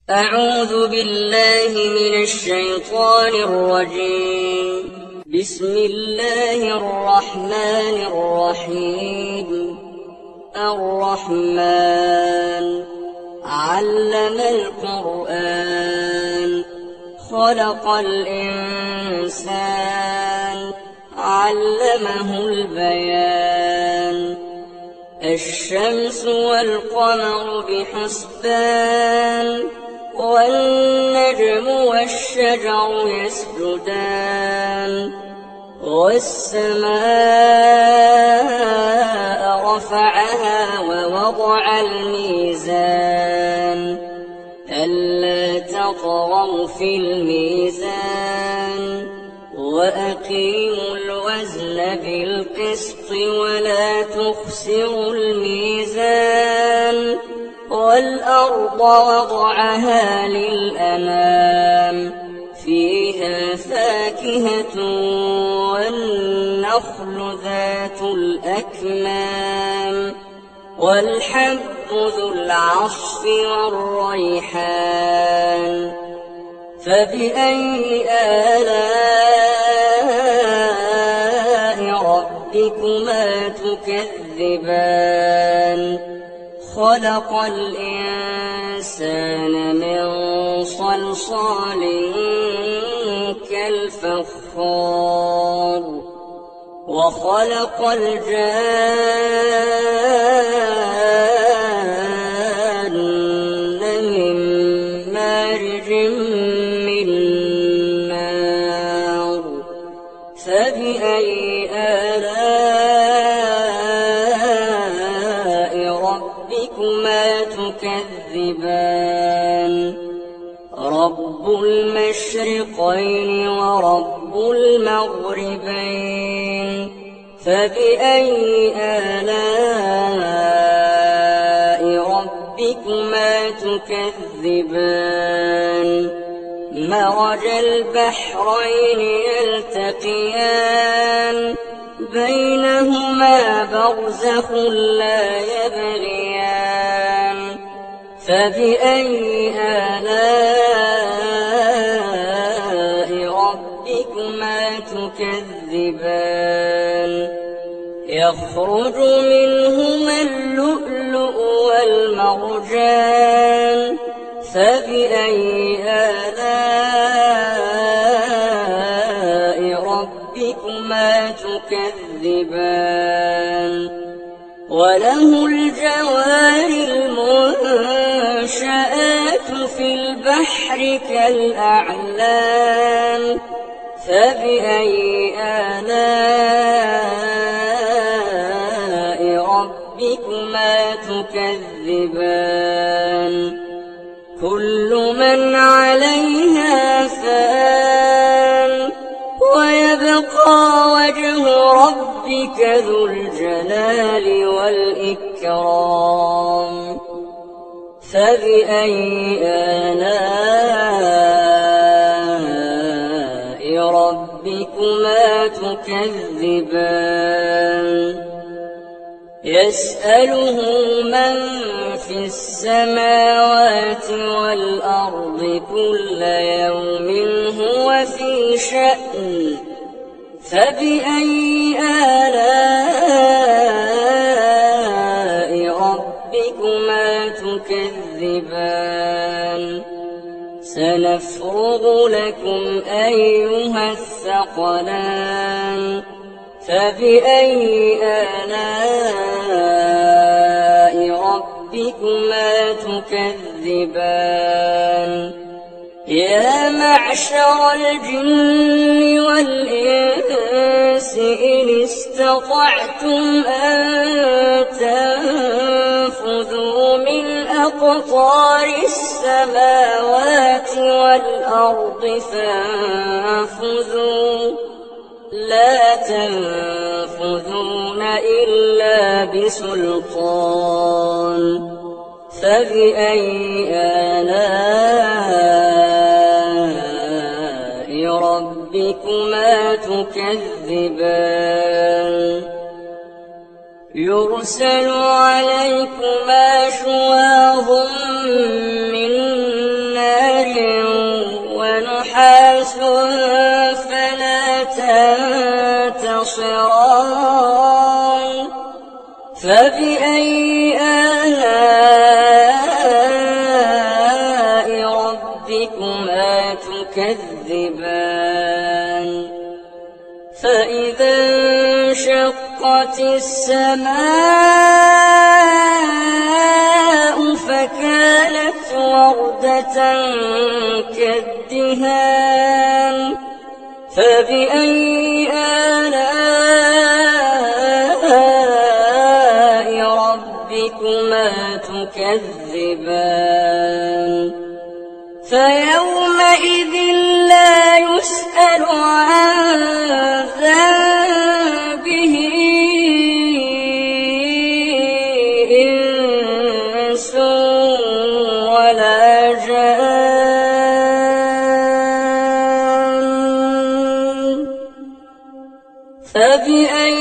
أعوذ بالله من الشيطان الرجيم. بسم الله الرحمن الرحيم. الرحمن علم القرآن خلق الإنسان علمه البيان. الشمس والقمر بحسبان والنجم والشجر يسجدان. والسماء رفعها ووضع الميزان ألا تطغوا في الميزان وأقيموا الوزن بالقسط ولا تخسروا الميزان. والأرض وضعها للأنام فيها فاكهة والنخل ذات الأكمام والحب ذو العصف والريحان. فبأي آلاء ربكما تكذبان؟ خلق الإنسان من صلصال كالفخار وخلق الجان من مارج من نار. فبأي آلاء ربكما تكذبان؟ رب المشرقين ورب المغربين. فبأي آلاء ربكما تكذبان؟ مرج البحرين يلتقيان بينهما برزخ لا يبغيان. فبأي آلاء ربكما تكذبان؟ يخرج منهما اللؤلؤ والمرجان. فبأي آلاء ربكما تكذبان؟ وله الجوار المنشآت في البحر كالأعلام. فبأي آلاء ربكما تكذبان؟ كل من عليها فان ويبقى وجه ربك ذو الجلال والإكرام. فبأي آلاء ربكما تكذبان؟ يسأله من في السماوات والأرض كل يوم هو في شأن. فبأي آلاء ربكما تكذبان؟ سنفرغ لكم أيها الثقلان. فبأي آلاء ربكما تكذبان؟ يا معشر الجن والإنس إن استطعتم أن تنفذوا من أقطار السماوات والأرض فانفذوا لا تنفذون إلا بسلطان. فبأي آلاء ربكما تكذبان؟ يرسل عليكما شواظ من ونحاس فلا تنتصران فبأي آلاء ربكما تكذبان فإذا انشقت السماء فكانت وردة كالدهان فبأي آلاء ربكما تكذبان فيومئذ لا يسأل عن ذنبه إنس ولا جان فبأي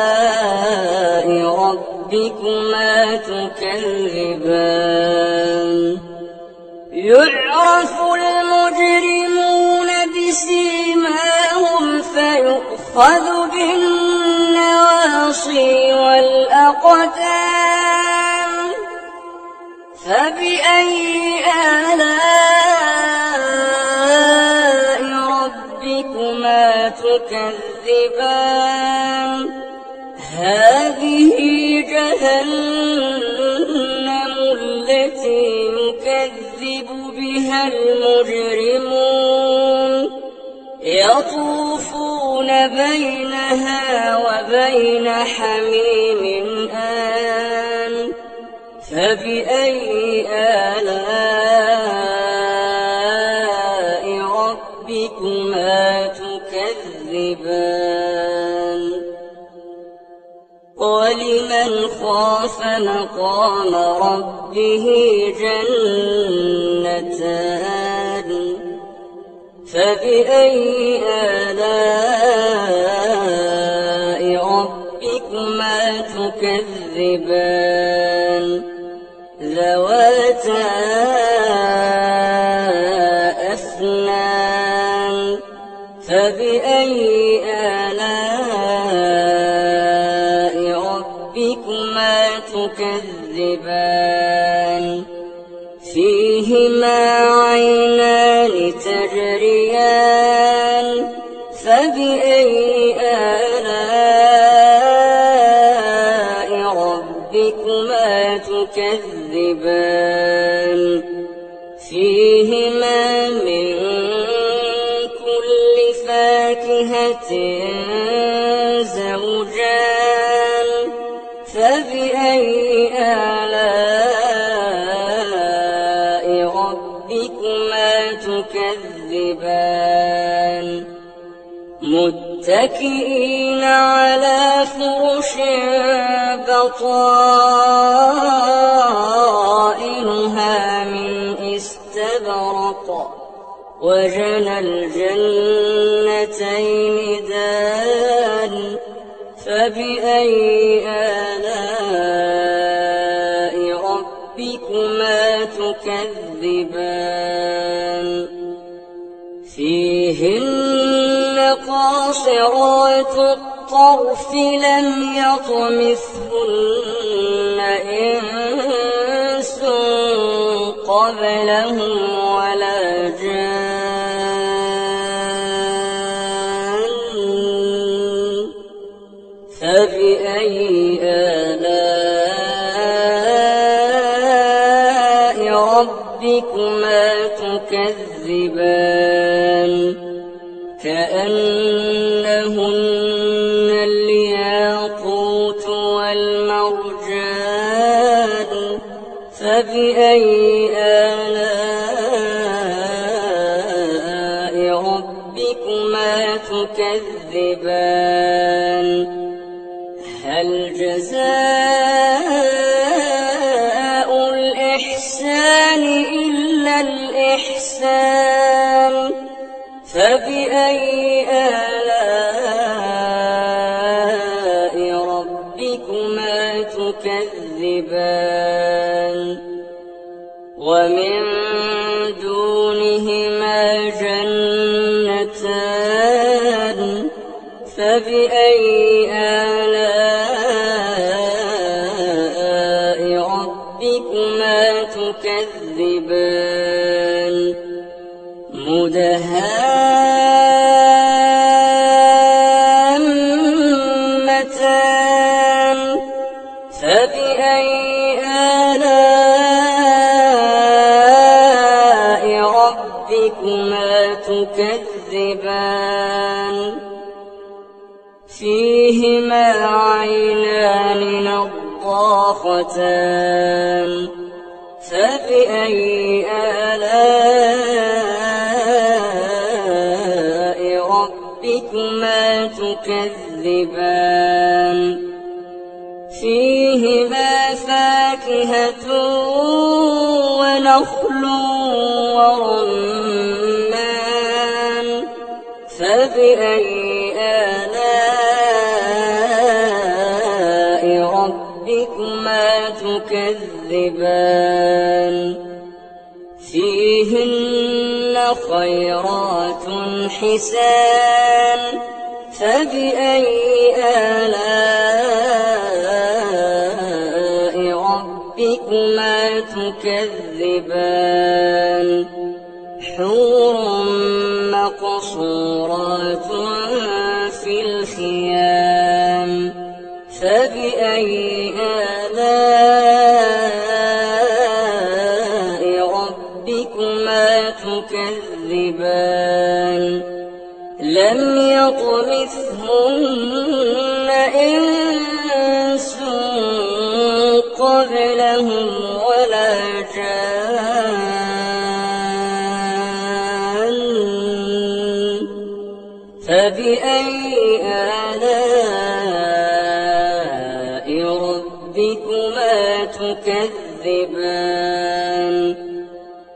آلاء ربكما تكذبان يعرف المجرمون بسيماهم فيؤخذ بالنواصي والأقدام فبأي آلاء ربكما تكذبان هذه جهنم التي يكذب بها المجرمون يطوفون بينها وبين حميم آن فبأي آلاء ربكما تكذبان ولمن خاف مقام ربه جنتان فبأي آلاء ربكما تكذبان ذواتا أفنان فبأي آلاء ربكما تكذبان فيهما عينان تجريان فبأي آلاء ربكما تكذبان فيهما من كل فاكهة زوجان فبأي آلاء ربكما تكذبان متكئين على فرش بطائنها من استبرق وجنى الجنتين دان فبأي آلاء ربكما تكذبان فيهن قاصرات الطرف لم يطمثهن إنس قبلهم ولا جان فبأي آلاء ربكما تكذبان كأنهن الياقوت والمرجان فبأي آلاء ربكما تكذبان هل جزاء الإحسان إلا الإحسان فبأي آلاء ربكما تكذبان ومن دونهما جنتان فبأي آلاء ربكما تكذبان مدهامتان فبأي آلاء ربكما تكذبان فيهما عينان نضاختان فبأي آلاء ربكما تكذبان فيهما فاكهة ونخل ورمان فبأي آلاء ربكما تكذبان فيهن خيرات حسان فبأي آلاء ربكما تكذبان حور مقصورات في الخيام فبأي آلاء ربكما تكذبان لم يطمثهن إنس قبلهم ولا جان فبأي آلاء ربكما تكذبان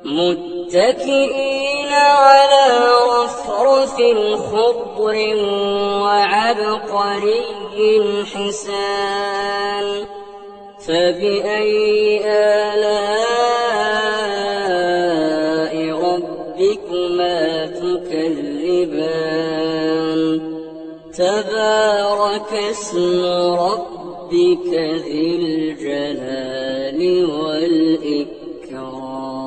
متكئين على رفرف خضر وعبقري حسان فبأي آلاء ربكما تكذبان تبارك اسم ربك ذي الجلال والإكرام